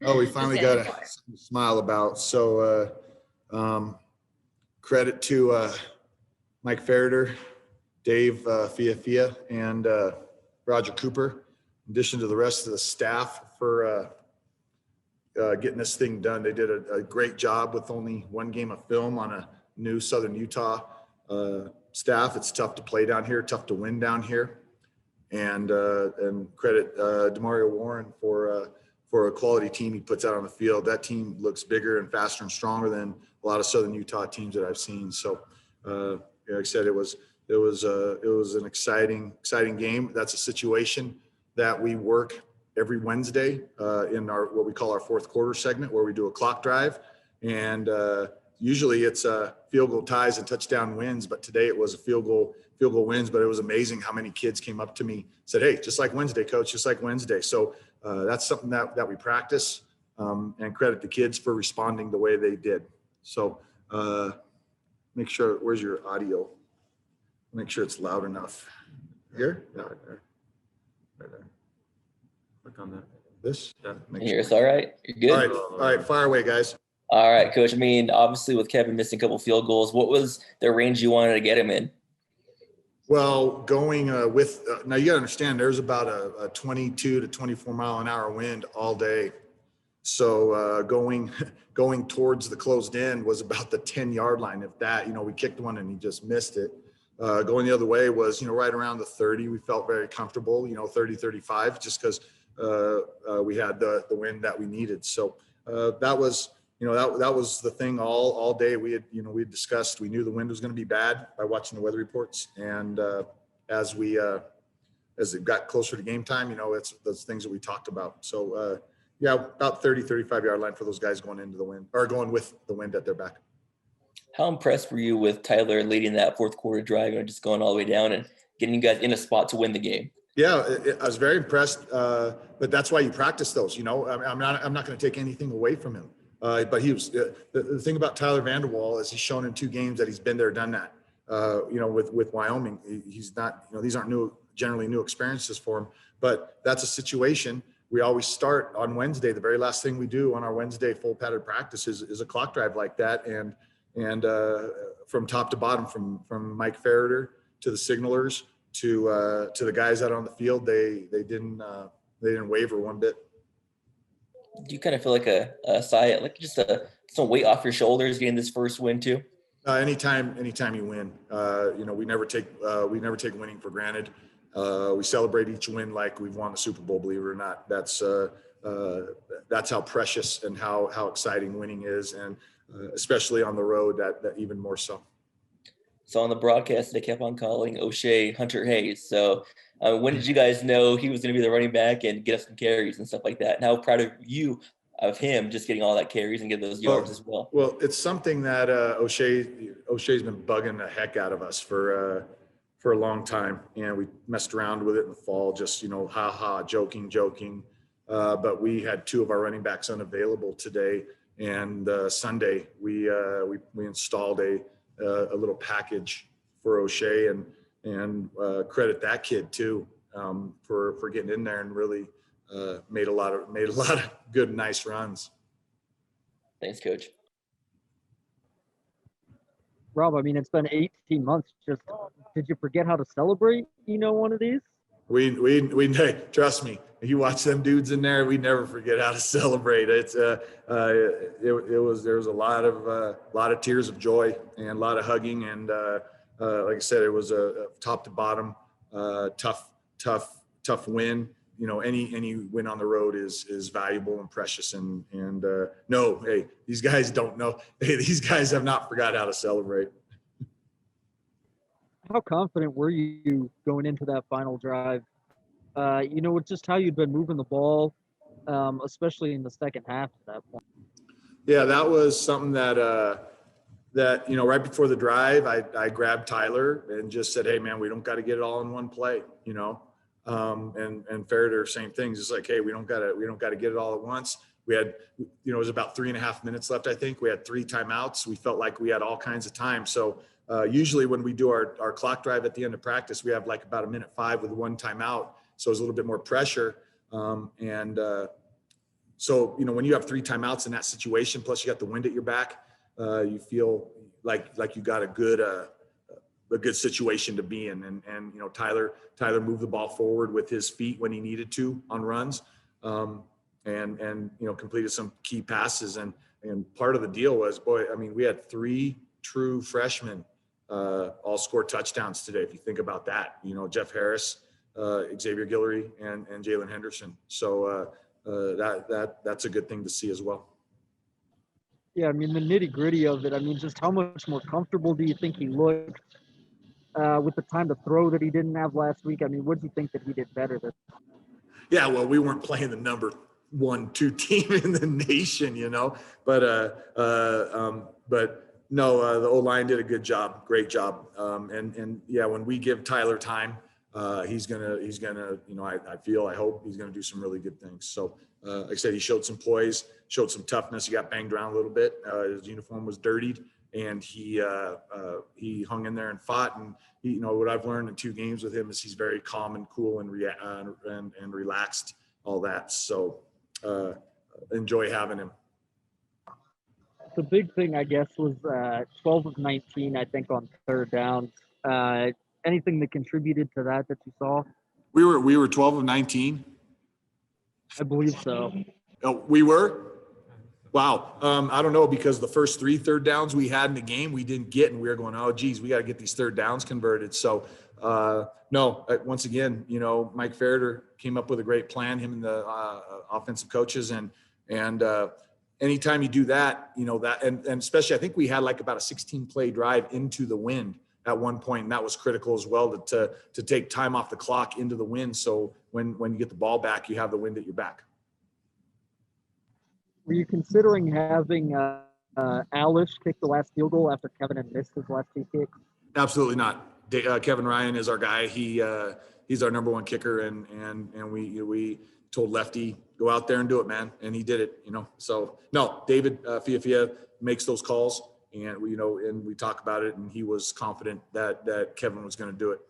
Oh, we finally got a smile about. So credit to Mike Ferreter, Dave Fia, and Roger Cooper, in addition to the rest of the staff for getting this thing done. They did a great job with only one game of film on a new Southern Utah staff. It's tough to play down here, tough to win down here. And credit DeMario Warren for a quality team he puts out on the field. That team looks bigger and faster and stronger than a lot of Southern Utah teams that I've seen. So, like I said, it was an exciting game. That's a situation that we work every Wednesday in our what we call our fourth quarter segment, where we do a clock drive, and usually it's field goal ties and touchdown wins. But today it was a field goal wins. But it was amazing how many kids came up to me, said, "Hey, just like Wednesday, coach, just like Wednesday." So that's something that we practice, and credit the kids for responding the way they did. So make sure, where's your audio? Make sure it's loud enough. Here? No, right there. Right there. Click on that. This? Yeah. It's all right. You're good. All right. Fire away, guys. All right, coach. I mean, obviously with Kevin missing a couple field goals, what was the range you wanted to get him in? Well, going with now you got to understand there's about a 22 to 24 mile an hour wind all day. So going towards the closed end was about the 10-yard line. If that, we kicked one and he just missed it. Going the other way was, right around the 30. We felt very comfortable, 30, 35, just because we had the wind that we needed. So that was, that was the thing all day. We had, we had discussed, we knew the wind was going to be bad by watching the weather reports. And as it got closer to game time, it's those things that we talked about. So yeah, about 30, 35-yard line for those guys going into the wind, or going with the wind at their back. How impressed were you with Tyler leading that fourth quarter drive and just going all the way down and getting you guys in a spot to win the game? Yeah, I was very impressed. But that's why you practice those. I'm not going to take anything away from him. But he was the thing about Tyler Vanderwall is he's shown in 2 games that he's been there, done that. With Wyoming, he's not. These aren't generally new experiences for him. But that's a situation. We always start on Wednesday. The very last thing we do on our Wednesday full padded practice is a clock drive like that. And from top to bottom, from Mike Ferreter to the signalers to the guys out on the field, they didn't waver one bit. Do you kind of feel like a sigh, like just some weight off your shoulders getting this first win too? Anytime you win, we never take winning for granted. We celebrate each win like we've won the Super Bowl, believe it or not. That's how precious and how exciting winning is, and especially on the road, that even more so. So on the broadcast, they kept on calling O'Shea Hunter Hayes. So when did you guys know he was going to be the running back and get us some carries and stuff like that? And how proud are you of him just getting all that carries and get those yards as well? Well, it's something that O'Shea's been bugging the heck out of us for a long time. And we messed around with it in the fall, just, joking. But we had 2 of our running backs unavailable today. And Sunday, we installed a little package for O'Shea, and credit that kid too for getting in there and really made a lot of good, nice runs. Thanks, Coach. Rob, I mean, it's been 18 months. Just did you forget how to celebrate? one of these? We trust me. You watch them dudes in there. We never forget how to celebrate. It's there was a lot of tears of joy and a lot of hugging, and like I said, it was a top to bottom tough win. Any win on the road is valuable and precious. And no, hey, these guys don't know. Hey, these guys have not forgot how to celebrate. How confident were you going into that final drive? With just how you'd been moving the ball, especially in the second half at that point. Yeah, that was something that right before the drive, I grabbed Tyler and just said, "Hey, man, we don't got to get it all in one play," and Ferreter, same things. It's like, "Hey, we don't got to get it all at once." We had, it was about 3.5 minutes left. I think we had 3 timeouts. We felt like we had all kinds of time. So usually when we do our clock drive at the end of practice, we have like about 1:05 with 1 timeout. So it was a little bit more pressure. So, you know, when you have 3 timeouts in that situation, plus you got the wind at your back, you feel like you got a good situation to be in. And, you know, Tyler moved the ball forward with his feet when he needed to on runs, and, you know, completed some key passes. And part of the deal was, boy, I mean, we had 3 true freshmen all score touchdowns today. If you think about that, you know, Jeff Harris, Xavier Guillory, and Jalen Henderson. So that's a good thing to see as well. Yeah, I mean, the nitty-gritty of it, I mean, just how much more comfortable do you think he looked with the time to throw that he didn't have last week? I mean, what do you think that he did better this? Yeah, well, we weren't playing the number 1, 2 team in the nation, you know, but no, the O-line did a good job, great job. And yeah, when we give Tyler time, he's gonna, you know, I hope he's gonna do some really good things. So, like I said, he showed some poise, showed some toughness. He got banged around a little bit. His uniform was dirtied, and he hung in there and fought. And he, you know, what I've learned in 2 games with him is he's very calm and cool and relaxed, all that. So, enjoy having him. The big thing, I guess, was 12 of 19, I think, on third downs. Anything that contributed to that you saw? We were 12 of 19. I believe so. Oh, we were? Wow. I don't know, because the first 3 third downs we had in the game, we didn't get, and we were going, oh, geez, we got to get these third downs converted. So, no, once again, you know, Mike Ferreter came up with a great plan, him and the offensive coaches. And anytime you do that, you know, that, and especially, I think we had like about a 16-play drive into the wind at one point, and that was critical as well to take time off the clock into the wind. So when you get the ball back, you have the wind at your back. Were you considering having Alish kick the last field goal after Kevin had missed his last 2 kicks? Absolutely not. Kevin Ryan is our guy. He's our number 1 kicker, and we told Lefty, go out there and do it, man, and he did it. You know, so no, David Fiafia makes those calls, and we talk about it, and he was confident that Kevin was going to do it.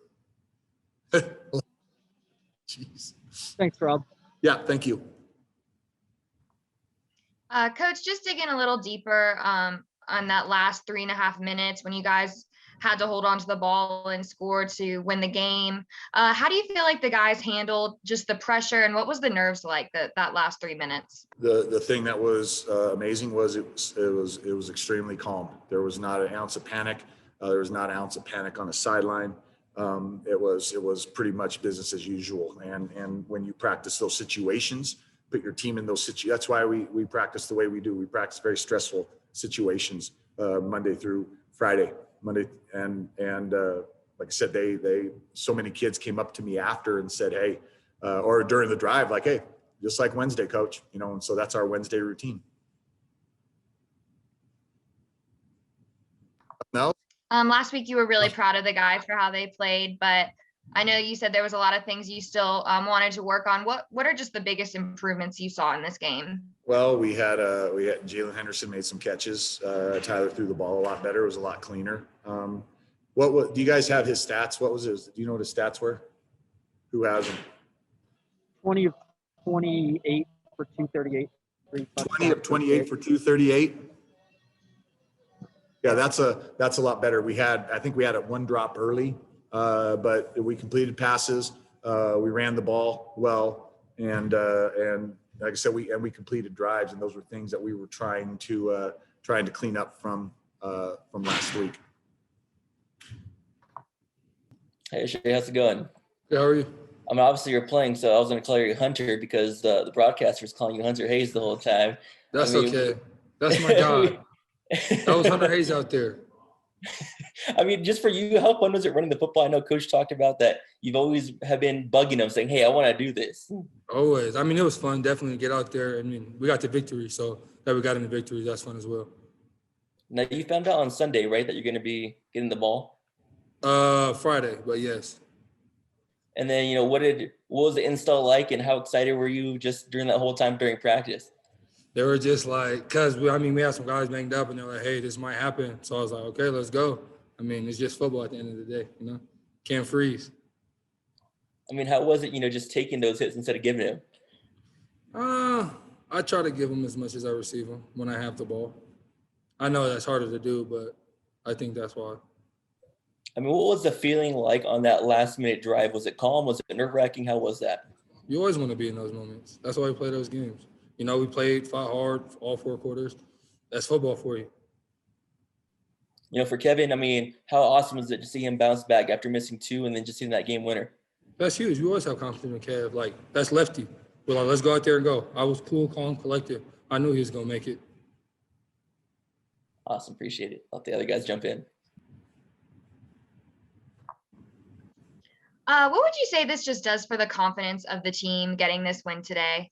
Jeez. Thanks, Rob. Yeah, thank you. Coach, just dig in a little deeper on that last 3.5 minutes when you guys had to hold on to the ball and score to win the game. How do you feel like the guys handled just the pressure, and what was the nerves like that last 3 minutes? The thing that was amazing was it was extremely calm. There was not an ounce of panic. There was not an ounce of panic on the sideline. It was pretty much business as usual. And when you practice those situations, put your team in those situations. That's why we practice the way we do. We practice very stressful situations Monday through Friday. And like I said, they so many kids came up to me after and said, hey, or during the drive, like, hey, just like Wednesday, coach, you know, and so that's our Wednesday routine. No. Last week you were really proud of the guys for how they played, but I know you said there was a lot of things you still wanted to work on. What are just the biggest improvements you saw in this game? Well, we had Jalen Henderson made some catches. Tyler threw the ball a lot better. It was a lot cleaner. What do you guys have his stats? What was his? Do you know what his stats were? Who has them? 20 of 28 for 238. 20 of 28 for 238. Yeah, that's a lot better. I think we had a 1 drop early, but we completed passes. We ran the ball well, and like I said, we completed drives, and those were things that we were trying to clean up from last week. Hey, Shay, how's it going? Hey, how are you? I mean, obviously you're playing, so I was going to call you Hunter because the broadcaster was calling you Hunter Hayes the whole time. That's okay. That's my guy. That was Hunter Hayes out there. I mean, just for you, how fun was it running the football? I know Coach talked about that. You've always have been bugging him, saying, hey, I want to do this. Always. I mean, it was fun, definitely, to get out there. I mean, we got the victory, so that we got in the victory, that's fun as well. Now, you found out on Sunday, right, that you're going to be getting the ball? Friday, but yes. And then, what was the install like, and how excited were you just during that whole time during practice? They were just like, because, we had some guys banged up, and they're like, hey, this might happen. So I was like, okay, let's go. I mean, it's just football at the end of the day, Can't freeze. I mean, how was it, just taking those hits instead of giving them? I try to give them as much as I receive them when I have the ball. I know that's harder to do, but I think that's why. I mean, what was the feeling like on that last-minute drive? Was it calm? Was it nerve-wracking? How was that? You always want to be in those moments. That's why we play those games. You know, we fought hard all 4 quarters. That's football for you. You know, for Kevin, I mean, how awesome was it to see him bounce back after missing 2 and then just seeing that game winner? That's huge. We always have confidence in Kev. Like, that's lefty. We're like, let's go out there and go. I was cool, calm, collected. I knew he was going to make it. Awesome. Appreciate it. Let the other guys jump in. What would you say this just does for the confidence of the team getting this win today?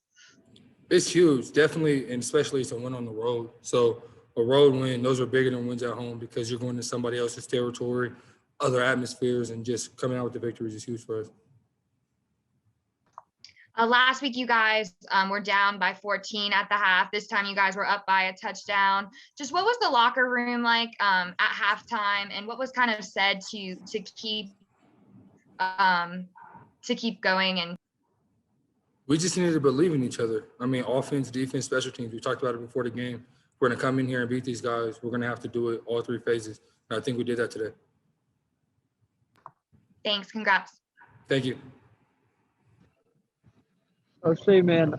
It's huge, definitely, and especially to win on the road. So a road win, those are bigger than wins at home because you're going to somebody else's territory, other atmospheres, and just coming out with the victories is huge for us. Last week, you guys were down by 14 at the half. This time, you guys were up by a touchdown. Just what was the locker room like at halftime, and what was kind of said to keep going? And We just needed to believe in each other. I mean, offense, defense, special teams. We talked about it before the game. We're going to come in here and beat these guys. We're going to have to do it all 3 phases. And I think we did that today. thanks. Congrats. Thank you. O'Shea, man,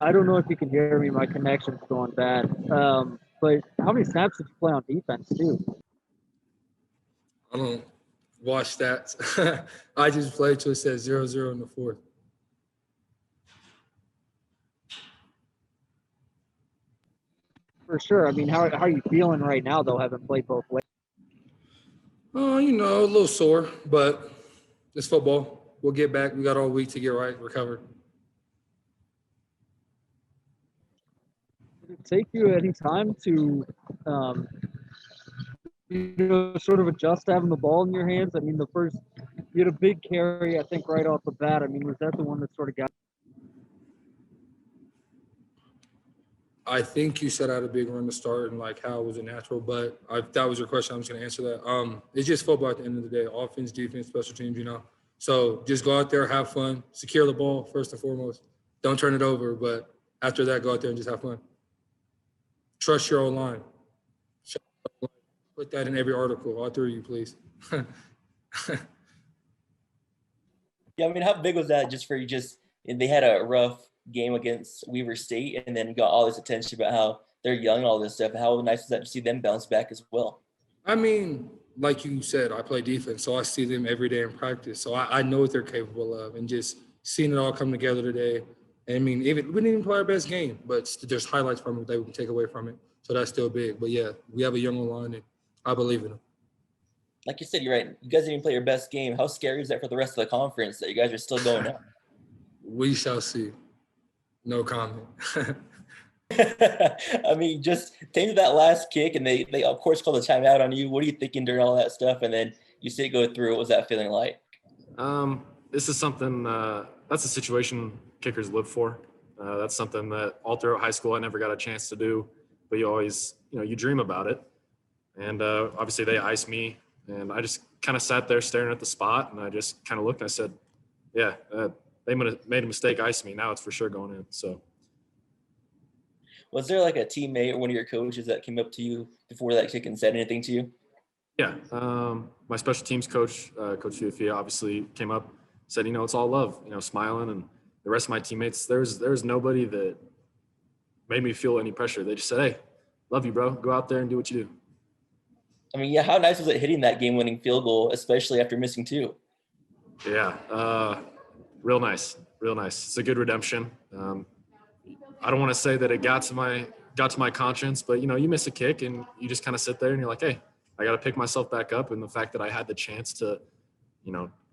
I don't know if you can hear me. My connection's going bad. But how many snaps did you play on defense, too? I don't watch stats. I just played till it says 0-0 in the 4th. For sure. I mean, how are you feeling right now, though, having played both ways? You know, a little sore, but it's football. We'll get back. We got all week to get right, recover. Did it take you any time to, sort of adjust to having the ball in your hands? I mean, you had a big carry, I think, right off the bat. I mean, was that the one that sort of got? I think you said I had a big run to start and like how was it natural, but if that was your question, I'm just gonna answer that. It's just football at the end of the day, offense, defense, special teams, you know. So just go out there, have fun, secure the ball first and foremost. Don't turn it over, but after that, go out there and just have fun. Trust your own line. Put that in every article, all 3 of you, please. Yeah, I mean, how big was that just for you? They had a rough game against Weaver State and then got all this attention about how they're young and all this stuff. How nice is that to see them bounce back as well? I mean, like you said, I play defense, so I see them every day in practice. So I know what they're capable of, and just seeing it all come together today. I mean, we didn't even play our best game, but there's highlights from it that we can take away from it. So that's still big. But yeah, we have a young line, and I believe in them. Like you said, you're right. You guys didn't even play your best game. How scary is that for the rest of the conference that you guys are still going up? We shall see. No comment. I mean, just take that last kick, and they of course called a timeout on you. What are you thinking during all that stuff? And then you see it go through. What was that feeling like? This is something that's a situation kickers live for. That's something that all throughout high school I never got a chance to do, but you always, you dream about it. And obviously they iced me, and I just kind of sat there staring at the spot, and I just kind of looked and I said, yeah, they made a mistake, iced me. Now it's for sure going in. So. Was there like a teammate or one of your coaches that came up to you before that kick and said anything to you? Yeah, my special teams coach, Coach Phenicie, obviously came up, said, it's all love, smiling, and the rest of my teammates, there's nobody that made me feel any pressure. They just said, hey, love you, bro. Go out there and do what you do. I mean, yeah, how nice was it hitting that game-winning field goal, especially after missing 2? Yeah, real nice. It's a good redemption. I don't want to say that it got to my conscience, but you miss a kick and you just kind of sit there and you're like, hey, I got to pick myself back up. And the fact that I had the chance to,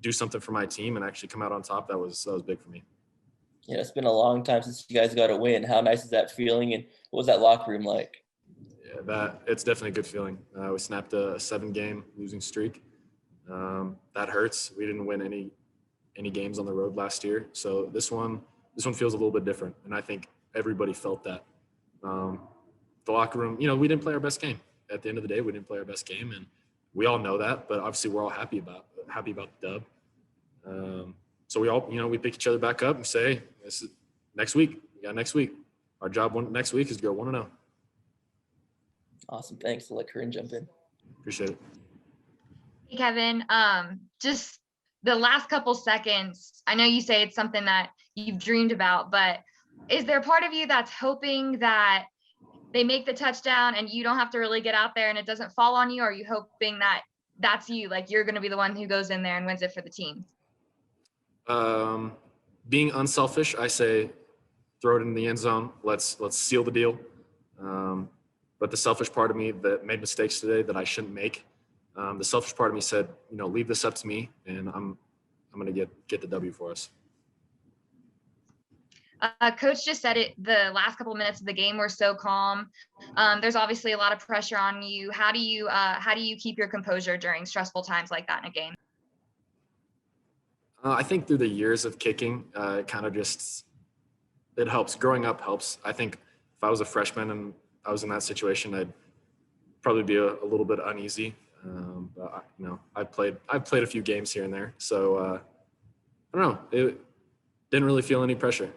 do something for my team and actually come out on top, that was big for me. Yeah, it's been a long time since you guys got a win. How nice is that feeling, and what was that locker room like? Yeah, it's definitely a good feeling. We snapped a 7-game losing streak. That hurts. We didn't win any games on the road last year, so this one feels a little bit different, and I think everybody felt that. The locker room, we didn't play our best game. At the end of the day, we didn't play our best game, and we all know that. But obviously, we're all happy about the dub. So we all, we pick each other back up and say, hey, this is next week. We got next week. our job next week is to go 1-0. Awesome. Thanks. I'll let Corinne jump in. Appreciate it. Hey, Kevin, just the last couple seconds, I know you say it's something that you've dreamed about, but is there part of you that's hoping that they make the touchdown and you don't have to really get out there and it doesn't fall on you? Or are you hoping that that's you, like you're going to be the one who goes in there and wins it for the team? Being unselfish, I say throw it in the end zone. Let's seal the deal. But the selfish part of me that made mistakes today that I shouldn't make, the selfish part of me said, leave this up to me, and I'm going to get the W for us. Coach just said it, the last couple of minutes of the game were so calm. There's obviously a lot of pressure on you. How do you keep your composure during stressful times like that in a game? I think through the years of kicking, it helps. Growing up helps. I think if I was a freshman and I was in that situation, I'd probably be a little bit uneasy. But I've played a few games here and there, so I don't know. It didn't really feel any pressure.